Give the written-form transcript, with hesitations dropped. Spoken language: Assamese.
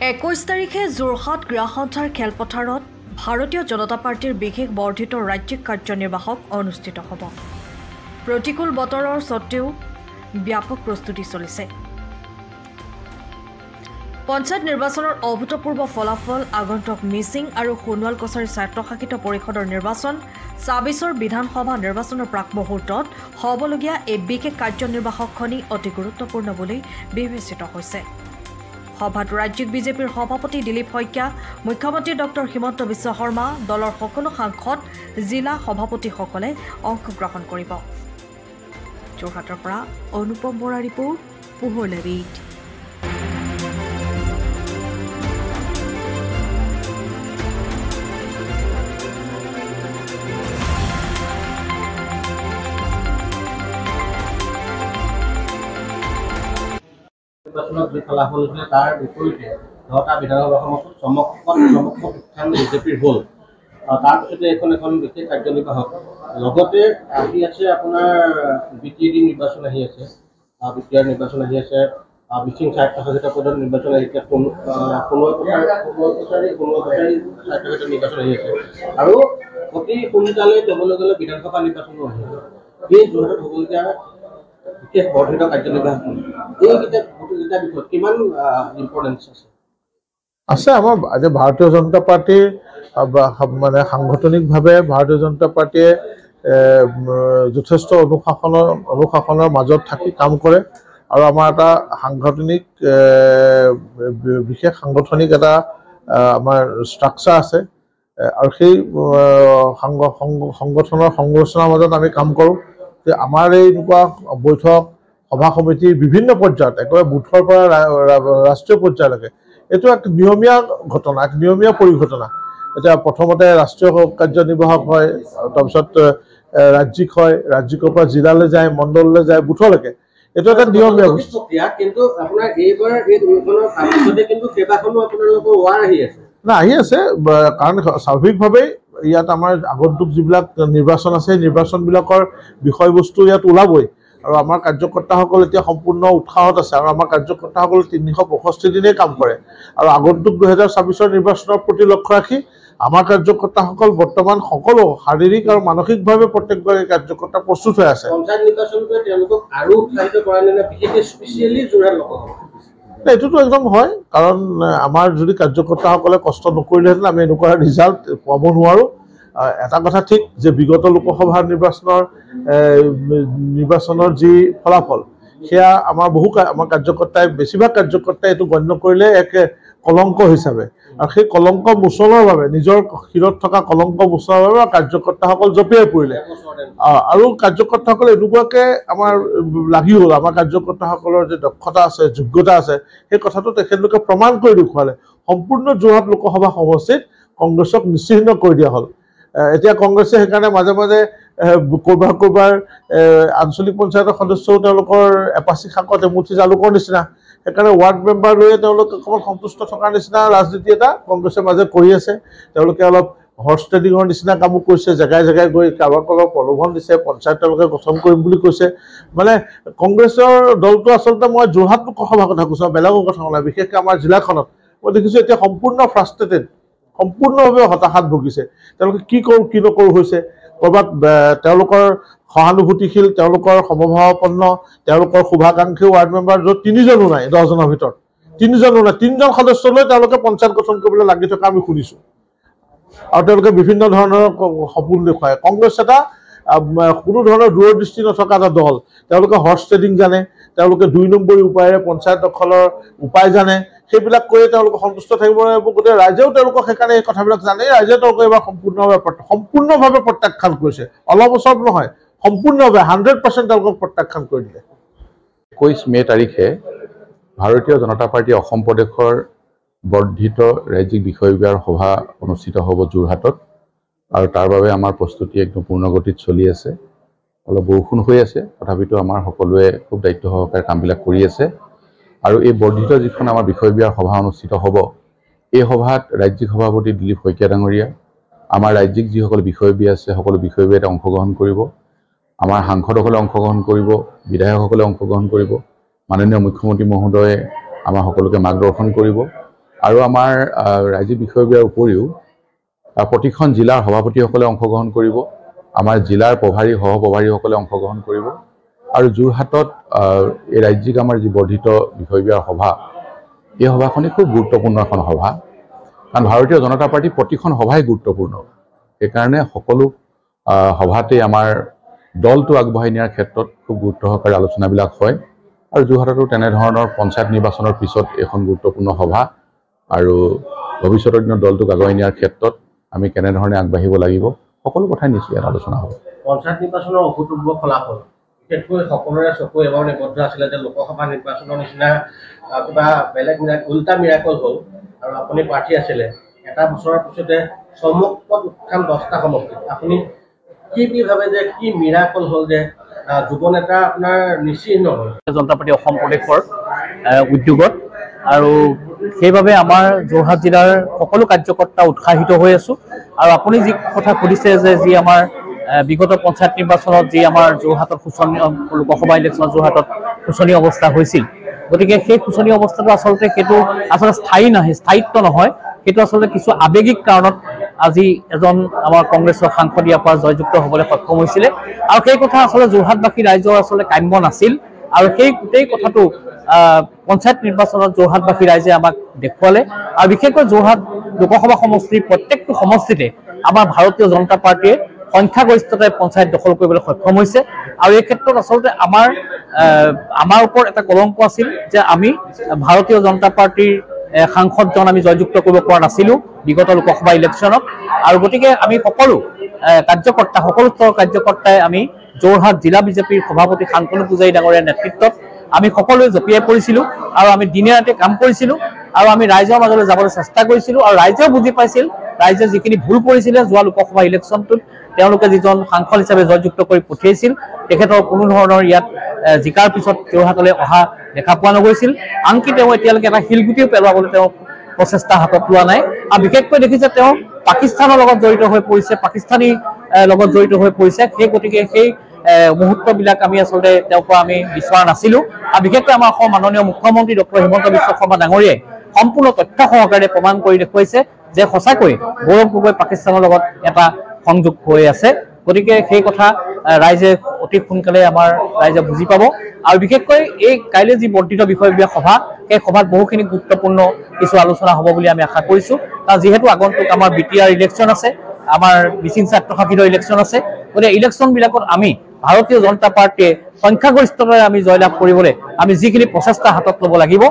21 তাৰিখে যোৰহাট গ্ৰাহন্থাৰ খেলপথাৰত ভাৰতীয় জনতা পাৰ্টিৰ বিশেষ বৰ্ধিত ৰাজ্যিক কাৰ্যনিৰ্বাহক অনুষ্ঠিত হ'ব। প্ৰতিকূল বতৰৰ স্বত্তেও ব্যাপক প্ৰস্তুতি চলিছে। পঞ্চায়ত নিৰ্বাচনৰ অভূতপূৰ্ব ফলাফল, আগন্তুক মিচিং আৰু সোণোৱাল কছাৰী স্বায়ত্তশাসিত পৰিষদৰ নিৰ্বাচন, ২৬ৰ বিধানসভা নিৰ্বাচনৰ প্ৰাক মুহূৰ্তত হ'বলগীয়া এই বিশেষ কাৰ্যনিৰ্বাহকখনি অতি গুৰুত্বপূৰ্ণ বুলি বিবেচিত হৈছে। সভাত ৰাজ্যিক বিজেপিৰ সভাপতি দিলীপ শইকীয়া, মুখ্যমন্ত্ৰী ডক্টৰ হিমন্ত বিশ্ব শৰ্মা, দলৰ সকলো সাংসদ, জিলা সভাপতিসকলে অংশগ্ৰহণ কৰিব। যোৰহাটৰ পৰা অনুপম বৰা ৰিপৰ্ট, পোহৰ লাৰিত। যি ফলাফল হৈছিলে তাৰ বিপৰীতে 10টা বিধানসভা সমষ্টিত চমকপ্ৰদ উত্থান বিজেপিৰ হ'ল। তাৰপিছতে এখন বিশেষ কাৰ্যনিৰ্বাহক লগতে আহি আছে আপোনাৰ BTD নিৰ্বাচন আহি আছে, BTR নিৰ্বাচন আহি আছে, মিচিং স্বায়ত্তশাসিত পদৰ নিৰ্বাচন আহি আছে, সোণোৱাল কছাৰী স্বায়ত্তশাসিত নিৰ্বাচন আহি আছে আৰু অতি সোনকালে ক'বলৈ গ'লে বিধানসভা নিৰ্বাচনো আহি আছে। এই যোৰহাটত হ'বলগীয়া বিশেষ বৰ্ধিত কাৰ্যনিৰ্বাহক এইকেইটা বিষয়ত কিমান ইম্পৰ্টেঞ্চ আছে? আমাৰ ভাৰতীয় জনতা পাৰ্টিৰ মানে সাংগঠনিকভাৱে ভাৰতীয় জনতা পাৰ্টিয়ে যথেষ্ট অনুশাসনৰ মাজত থাকি কাম কৰে আৰু আমাৰ এটা সাংগঠনিক বিশেষ সাংগঠনিক এটা আমাৰ ষ্ট্ৰাকচাৰ আছে আৰু সেই সংগঠনৰ সংৰচনাৰ মাজত আমি কাম কৰোঁ। যে আমাৰ এই এনেকুৱা বৈঠক সভা সমিতিৰ বিভিন্ন পৰ্যায়ত একেবাৰে বুথৰ পৰা ৰাষ্ট্ৰীয় পৰ্যায়লৈকে এইটো এক নিয়মীয়া ঘটনা, এক নিয়মীয়া পৰিঘটনা। এতিয়া প্ৰথমতে ৰাষ্ট্ৰীয় কাৰ্যনিৰ্বাহক হয়, তাৰপিছত ৰাজ্যিক হয়, ৰাজ্যিকৰ পৰা জিলালৈ যায়, মণ্ডললৈ যায়, বুথলৈকে। এইটো এটা নিয়মীয়া প্ৰক্ৰিয়া। কিন্তু আপোনাৰ এইবাৰ কিন্তু কেইবাখনো আপোনালোকৰ ৱাৰ আহি আছে না আহি আছে, কাৰণ স্বাভাৱিকভাৱেই ইয়াত আমাৰ আগন্তুক যিবিলাক নিৰ্বাচন আছে সেই নিৰ্বাচনবিলাকৰ বিষয়বস্তু ইয়াত ওলাবই আৰু আমাৰ কাৰ্যকৰ্তাসকল এতিয়া সম্পূৰ্ণ উৎসাহত আছে আৰু আমাৰ কাৰ্যকৰ্তাসকলে ৩৬৫ দিনেই কাম কৰে আৰু আগন্তুক ২০২৬ৰ নিৰ্বাচনৰ প্ৰতি লক্ষ্য ৰাখি আমাৰ কাৰ্যকৰ্তাসকল বৰ্তমান সকলো শাৰীৰিক আৰু মানসিকভাৱে প্ৰত্যেকগৰাকী কাৰ্যকৰ্তা প্ৰস্তুত হৈ আছে। পঞ্চায়ত নিৰ্বাচনটোৱে তেওঁলোকক আৰু উৎসাহিত কৰা নাই, বিশেষকৈ স্পেচিয়েলি যোৰহাট লোকসকল? এইটোতো একদম হয়, কাৰণ আমাৰ যদি কাৰ্যকৰ্তাসকলে কষ্ট নকৰিলেহেঁতেন আমি এনেকুৱা ৰিজাল্ট পাব নোৱাৰোঁ। এটা কথা ঠিক যে বিগত লোকসভা নিৰ্বাচনৰ যি ফলাফল সেয়া আমাৰ কাৰ্যকৰ্তাই বেছিভাগ কাৰ্যকৰ্তাই এইটো গণ্য কৰিলে এক কলংক হিচাপে আৰু সেই কলংক মোচনৰ বাবে নিজৰ শিৰত থকা কলংক মোচনৰ বাবে কাৰ্যকৰ্তাসকল জঁপিয়াই পৰিলে আৰু কাৰ্যকৰ্তাসকলে এনেকুৱাকৈ আমাৰ লাগি হ'ল। আমাৰ কাৰ্যকৰ্তাসকলৰ যে দক্ষতা আছে, যোগ্যতা আছে, সেই কথাটো তেখেতলোকে প্ৰমাণ কৰি দেখুৱালে। সম্পূৰ্ণ যোৰহাট লোকসভা সমষ্টিত কংগ্ৰেছক নিশ্চিহ্ন কৰি দিয়া হ'ল। এতিয়া কংগ্ৰেছে সেইকাৰণে মাজে মাজে ক'ৰবাৰ আঞ্চলিক পঞ্চায়তৰ সদস্যও তেওঁলোকৰ এপাচি শাকত এমুঠি জালুকৰ নিচিনা, সেইকাৰণে ৱাৰ্ড মেম্বাৰ লৈয়ে তেওঁলোক অকণমান সন্তুষ্ট থকাৰ নিচিনা ৰাজনীতি এটা কংগ্ৰেছৰ মাজে কৰি আছে। তেওঁলোকে অলপ হৰ্চ ট্ৰেডিঙৰ নিচিনা কামো কৰিছে, জেগাই জেগাই গৈ কাৰোবাক প্ৰলোভন দিছে, পঞ্চায়ত তেওঁলোকে গঠন কৰিম বুলি কৈছে। মানে কংগ্ৰেছৰ দলটো আচলতে মই যোৰহাট লোকসভাৰ কথা কৈছোঁ, বেলেগৰ কথা ক'লে বিশেষকৈ আমাৰ জিলাখনত মই দেখিছোঁ এতিয়া সম্পূৰ্ণ ফ্ৰাষ্ট্ৰেটেড, সম্পূৰ্ণভাৱে হতাশাত ভুগিছে। তেওঁলোকে কি কৰোঁ কি নকৰোঁ হৈছে। ক'ৰবাত তেওঁলোকৰ সহানুভূতিশীল, তেওঁলোকৰ সমভাৱাপন্ন, তেওঁলোকৰ শুভাকাংক্ষী ৱাৰ্ড মেম্বাৰ য'ত 3জনো নাই, 10জনৰ ভিতৰত 3জনো নাই, 3জন সদস্য লৈ তেওঁলোকে পঞ্চায়ত গঠন কৰিবলৈ লাগি থকা আমি শুনিছোঁ আৰু তেওঁলোকে বিভিন্ন ধৰণৰ সপোন দেখুৱায়। কংগ্ৰেছ এটা কোনো ধৰণৰ দূৰদৃষ্টি নথকা এটা দল। তেওঁলোকে হৰ্চ ট্ৰেডিং জানে, তেওঁলোকে 2 নম্বৰী উপায়েৰে পঞ্চায়ত দখলৰ উপায় জানে, সেইবিলাক কৰি তেওঁলোকে সন্তুষ্ট থাকিব লাগিব। গোটেই ৰাইজেও তেওঁলোকক সেইকাৰণে এই কথাবিলাক জানে। ৰাইজে তেওঁলোকে এইবাৰ সম্পূৰ্ণভাৱে প্ৰত্যাখ্যান কৰিছে, অলপ বছৰ নহয়, সম্পূৰ্ণভাৱে 100% তেওঁলোকক প্ৰত্যাখ্যান কৰি দিলে। 21 মে তাৰিখে ভাৰতীয় জনতা পাৰ্টি অসম প্ৰদেশৰ বৰ্ধিত ৰাজ্যিক বিষয়বিভাগৰ সভা অনুষ্ঠিত হ'ব যোৰহাটত আৰু তাৰ বাবে আমাৰ প্ৰস্তুতি একদম পূৰ্ণগতিত চলি আছে। অলপ বৰষুণ হৈ আছে, তথাপিতো আমাৰ সকলোৱে খুব দায়িত্ব সহকাৰে কামবিলাক কৰি আছে আৰু এই বৰ্ধিত যিখন আমাৰ বিষয়বিভাগৰ সভা অনুষ্ঠিত হ'ব, এই সভাত ৰাজ্যিক সভাপতি দিলীপ শইকীয়া ডাঙৰীয়া, আমাৰ ৰাজ্যিক যিসকল বিষয়বী আছে সকলো বিষয়বীয়ে অংশগ্ৰহণ কৰিব, আমাৰ সাংসদসকলে অংশগ্ৰহণ কৰিব, বিধায়কসকলে অংশগ্ৰহণ কৰিব, মাননীয় মুখ্যমন্ত্ৰী মহোদয়ে আমাৰ সকলোকে মাৰ্গদৰ্শন কৰিব আৰু আমাৰ ৰাজ্যিক বিষয়বিয়াৰ উপৰিও প্ৰতিখন জিলাৰ সভাপতিসকলে অংশগ্ৰহণ কৰিব, আমাৰ জিলাৰ প্ৰভাৰী সহপ্ৰভাৰীসকলে অংশগ্ৰহণ কৰিব আৰু যোৰহাটত এই ৰাজ্যিক আমাৰ যি বৰ্ধিত বিষয়বিয়াৰ সভা, এই সভাখনেই খুব গুৰুত্বপূৰ্ণ এখন সভা। কাৰণ ভাৰতীয় জনতা পাৰ্টি প্ৰতিখন সভাই গুৰুত্বপূৰ্ণ, সেইকাৰণে সকলো সভাতেই আমাৰ দলটো আগবঢ়াই নিয়াৰ ক্ষেত্ৰত খুব গুৰুত্ব সহকাৰে আলোচনাবিলাক হয়। আৰু যোৰহাটতো তেনেধৰণৰ পঞ্চায়ত নিৰ্বাচনৰ পিছত এখন গুৰুত্বপূৰ্ণ সভা আৰু ভৱিষ্যতৰ দিনত দলটোক আগুৱাই নিয়াৰ ক্ষেত্ৰত আমি কেনেধৰণে আগবাঢ়িব লাগিব সকলো কথাই নিশ্চয় আলোচনা হ'ব। পঞ্চায়ত নিৰ্বাচনৰ অভূতপূৰ্ব ফলাফল বিশেষকৈ সকলোৰে চকু এবাৰ নিবদ্ধ আছিলে যে লোকসভা নিৰ্বাচনৰ নিচিনা কিবা বেলেগ উল্টা মিৰাকল হ'ল আৰু আপুনি প্ৰাৰ্থী আছিলে। এটা বছৰৰ পিছতে চমকপ্ৰদ উত্থান 10টা সমষ্টিত। আপুনি কি ভাবে যে কি মিৰাকল হ'ল যে যুৱ নেতা আপোনাৰ নিশ্চিহ্ন হ'ল? জনতা পাৰ্টি অসম প্ৰদেশৰ উদ্যোগত আৰু সেইবাবে আমাৰ যোৰহাট জিলাৰ সকলো কাৰ্যকৰ্তা উৎসাহিত হৈ আছোঁ। আৰু আপুনি যি কথা সুধিছে যে যি আমাৰ বিগত পঞ্চায়ত নিৰ্বাচনত যি আমাৰ যোৰহাটত শোচনীয় লোকসভা ইলেকশ্যনত যোৰহাটত শোচনীয় অৱস্থা হৈছিল, গতিকে সেই শোচনীয় অৱস্থাটো আচলতে স্থায়িত্ব নহয়, সেইটো আচলতে কিছু আৱেগিক কাৰণত আজি এজন আমাৰ কংগ্ৰেছৰ সাংসদ ইয়াৰ পৰা জয়যুক্ত হ'বলৈ সক্ষম হৈছিলে। আৰু সেই কথা আচলতে যোৰহাটবাসী ৰাইজৰ আচলতে কাম্য নাছিল। আৰু সেই গোটেই কথাটো পঞ্চায়ত নিৰ্বাচনত যোৰহাটবাসী ৰাইজে আমাক দেখুৱালে। আৰু বিশেষকৈ যোৰহাট লোকসভা সমষ্টিৰ প্ৰত্যেকটো সমষ্টিতে আমাৰ ভাৰতীয় জনতা পাৰ্টীয়ে সংখ্যাগৰিষ্ঠতাৰে পঞ্চায়ত দখল কৰিবলৈ সক্ষম হৈছে। আৰু এই ক্ষেত্ৰত আচলতে আমাৰ ওপৰত এটা কলংক আছিল যে আমি ভাৰতীয় জনতা পাৰ্টীৰ সাংসদজন আমি জয়যুক্ত কৰিব পৰা নাছিলোঁ বিগত লোকসভা ইলেকশ্যনত। আৰু গতিকে আমি সকলো স্তৰৰ কাৰ্যকৰ্তাই আমি যোৰহাট জিলা বিজেপিৰ সভাপতি শান্তনু পূজাৰী ডাঙৰীয়াৰ নেতৃত্বত আমি সকলোৱে জঁপিয়াই পৰিছিলোঁ আৰু আমি দিনে ৰাতিয়ে কাম কৰিছিলোঁ আৰু আমি ৰাইজৰ মাজলৈ যাবলৈ চেষ্টা কৰিছিলোঁ। আৰু ৰাইজেও বুজি পাইছিল, ৰাইজে যিখিনি ভুল কৰিছিলে যোৱা লোকসভা ইলেকশ্যনটোত তেওঁলোকে যিজন সাংসদ হিচাপে জয়যুক্ত কৰি পঠিয়াইছিল, তেখেতৰ কোনো ধৰণৰ ইয়াত জিকাৰ পিছত যোৰহাটলৈ অহা দেখা পোৱা নগৈছিল। আনকি তেওঁ এতিয়ালৈকে এটা শিলগুটিও পেলাবলৈ তেওঁ প্ৰচেষ্টা হাতত লোৱা নাই। আৰু বিশেষকৈ দেখিছে তেওঁ পাকিস্তানৰ লগত জড়িত হৈ পৰিছে, পাকিস্তানী লগত জড়িত হৈ পৰিছে। সেই গতিকে সেই মুহূৰ্তবিলাক আমি আচলতে তেওঁৰ পৰা আমি বিচৰা নাছিলোঁ। আৰু বিশেষকৈ আমাৰ অসমৰ মাননীয় মুখ্যমন্ত্ৰী ডক্টৰ হিমন্ত বিশ্ব শৰ্মা ডাঙৰীয়াই সম্পূৰ্ণ তথ্য সহকাৰে প্ৰমাণ কৰি দেখুৱাইছে যে সঁচাকৈ গৌৰৱ গগৈ পাকিস্তানৰ লগত এটা সংযোগ হৈ আছে। গতিকে সেই কথা ৰাইজে অতি সোনকালে আমাৰ ৰাইজে বুজি পাব। আৰু বিশেষকৈ এই কাইলৈ যি বৰ্ধিত বিষয়বিয়াৰ সভা, সেই সভাত বহুখিনি গুৰুত্বপূৰ্ণ কিছু আলোচনা হ'ব বুলি আমি আশা কৰিছোঁ। কাৰণ যিহেতু আগন্তুক আমাৰ BTR ইলেকশ্যন আছে, আমাৰ মিচিং ছাত্ৰ শাসিত ইলেকশ্যন আছে, গতিকে ইলেকশ্যনবিলাকত আমি ভাৰতীয় জনতা পাৰ্টীয়ে সংখ্যাগৰিষ্ঠতাৰে আমি জয়লাভ কৰিবলৈ আমি যিখিনি প্ৰচেষ্টা হাতত ল'ব লাগিব